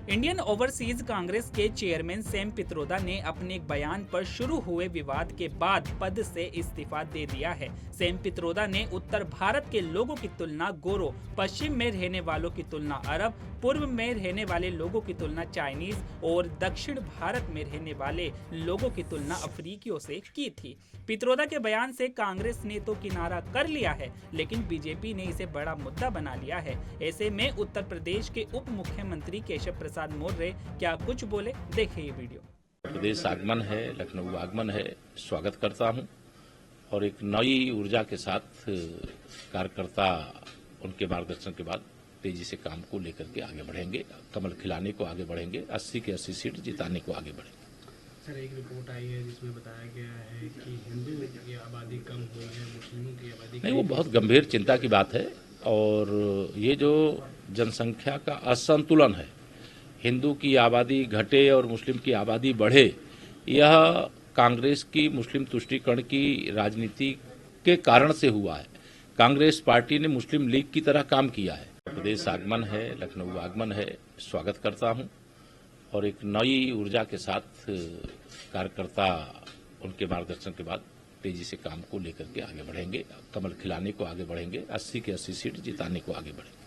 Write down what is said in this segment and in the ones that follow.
Indian overseas Congress के chairman Sam Pitroda ने अपने एक बयान पर शुरू हुए विवाद के बाद पद से इस्तीफा दे दिया है। सैम पित्रोदा ने उत्तर भारत के लोगों की तुलना गोरों, पश्चिम में रहने वालों की तुलना अरब, पूर्व में रहने वाले लोगों की तुलना चाइनीज और दक्षिण भारत में रहने वाले लोगों की तुलना अफ्रीकियों से की थी। पित्रोदा के बयान से कांग्रेस ने तो किनारा कर लिया है, लेकिन बीजेपी ने इसे बड़ा मुद्दा बना लिया है। ऐसे में उत्तर प्रदेश के उप मुख्यमंत्री केशव प्रसाद मौर्य क्या कुछ बोले, देखिए ये वीडियो। प्रदेश आगमन है, लखनऊ आगमन है, स्वागत करता हूं और एक नई ऊर्जा के साथ कार्यकर्ता उनके मार्गदर्शन के बाद तेजी से काम को लेकर के आगे बढ़ेंगे, कमल खिलाने को आगे बढ़ेंगे, 80 के 80 सीट जिताने को आगे बढ़ेंगे। सर, एक रिपोर्ट आई है जिसमें बताया गया है कि हिंदू की आबादी कम हुई है, मुस्लिमों की आबादी नहीं, वो बहुत गंभीर चिंता की बात है और ये जो जनसंख्या का असंतुलन है, हिंदू की आबादी घटे और मुस्लिम की आबादी बढ़े, यह कांग्रेस की मुस्लिम तुष्टीकरण की राजनीति के कारण से हुआ है। कांग्रेस पार्टी ने मुस्लिम लीग की तरह काम किया है। प्रदेश आगमन है, लखनऊ आगमन है, स्वागत करता हूं और एक नई ऊर्जा के साथ कार्यकर्ता उनके मार्गदर्शन के बाद तेजी से काम को लेकर के आगे बढ़ेंगे, कमल खिलाने को आगे बढ़ेंगे, 80 के 80 सीट जिताने को आगे बढ़ेंगे।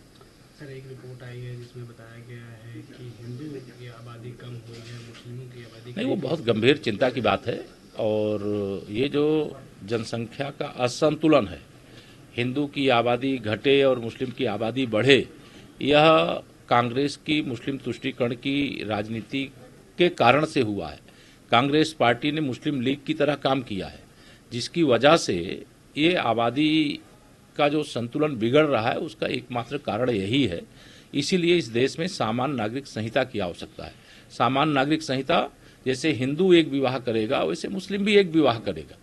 सर, एक रिपोर्ट आई है जिसमें बताया गया है कि हिंदू की आबादी कम हुई है, मुस्लिमों की आबादी नहीं, वो बहुत गंभीर चिंता की बात है और ये जो जनसंख्या का असंतुलन है, हिंदू की आबादी घटे और मुस्लिम की आबादी बढ़े, यह कांग्रेस की मुस्लिम तुष्टीकरण की राजनीति के कारण से हुआ है। कांग्रेस पार्टी ने मुस्लिम लीग की तरह काम किया है, जिसकी वजह से ये आबादी का जो संतुलन बिगड़ रहा है उसका एकमात्र कारण यही है। इसीलिए इस देश में सामान्य नागरिक संहिता की आवश्यकता है। सामान्य नागरिक संहिता जैसे हिंदू एक विवाह करेगा वैसे मुस्लिम भी एक विवाह करेगा।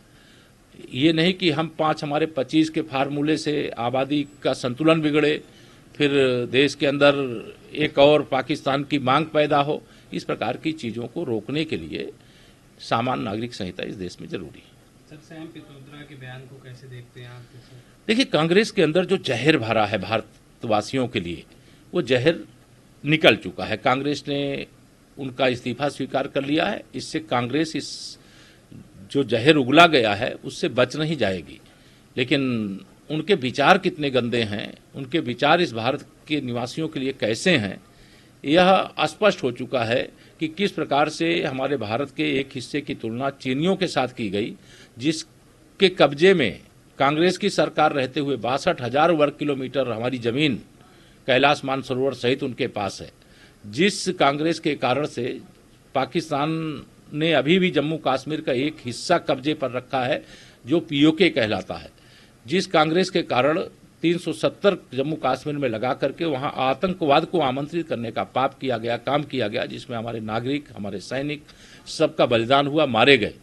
ये नहीं कि हम 5 हमारे 25 के फार्मूले से आबादी का संतुलन बिगड़े, फिर देश के अंदर एक और पाकिस्तान की मांग पैदा हो। इस प्रकार की चीज़ों को रोकने के लिए सामान्य नागरिक संहिता इस देश में जरूरी है। सर, सैम पित्रोदा के बयान को कैसे देखते हैं आप? देखिए, कांग्रेस के अंदर जो जहर भरा है भारतवासियों के लिए, वो जहर निकल चुका है। कांग्रेस ने उनका इस्तीफा स्वीकार कर लिया है। इससे कांग्रेस इस जो जहर उगला गया है उससे बच नहीं जाएगी। लेकिन उनके विचार कितने गंदे हैं, उनके विचार इस भारत के निवासियों के लिए कैसे हैं, यह स्पष्ट हो चुका है कि किस प्रकार से हमारे भारत के एक हिस्से की तुलना चीनियों के साथ की गई, जिसके कब्जे में कांग्रेस की सरकार रहते हुए 62,000 वर्ग किलोमीटर हमारी जमीन कैलाश मानसरोवर सहित उनके पास है। जिस कांग्रेस के कारण से पाकिस्तान ने अभी भी जम्मू कश्मीर का एक हिस्सा कब्जे पर रखा है जो पीओके कहलाता है। जिस कांग्रेस के कारण 370 जम्मू कश्मीर में लगा करके वहां आतंकवाद को आमंत्रित करने का पाप किया गया, काम किया गया, जिसमें हमारे नागरिक, हमारे सैनिक सबका बलिदान हुआ, मारे गए।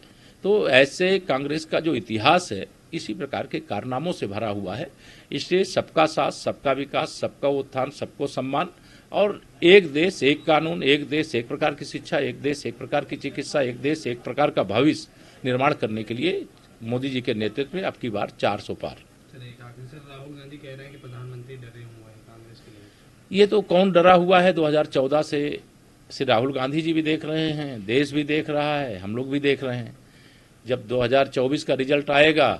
तो ऐसे कांग्रेस का जो इतिहास है इसी प्रकार के कारनामों से भरा हुआ है। इसलिए सबका साथ, सबका विकास, सबका उत्थान, सबको सम्मान और एक देश एक कानून, एक देश एक प्रकार की शिक्षा, एक देश एक प्रकार की चिकित्सा, एक देश एक प्रकार का भविष्य निर्माण करने के लिए मोदी जी के नेतृत्व में अब की बार 400 पार। सर, राहुल गांधी कह रहे हैं कि प्रधानमंत्री डरे हुए हैं कांग्रेस के लिए। ये तो कौन डरा हुआ है? 2014 से राहुल गांधी जी भी देख रहे हैं, देश भी देख रहा है, हम लोग भी देख रहे हैं। जब 2024 का रिजल्ट आएगा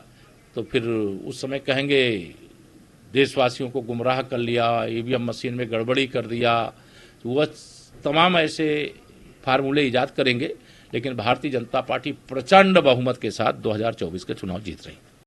तो फिर उस समय कहेंगे देशवासियों को गुमराह कर लिया, ईवीएम मशीन में गड़बड़ी कर दिया, तो वह तमाम ऐसे फार्मूले ईजाद करेंगे। लेकिन भारतीय जनता पार्टी प्रचंड बहुमत के साथ 2024 के चुनाव जीत रही है।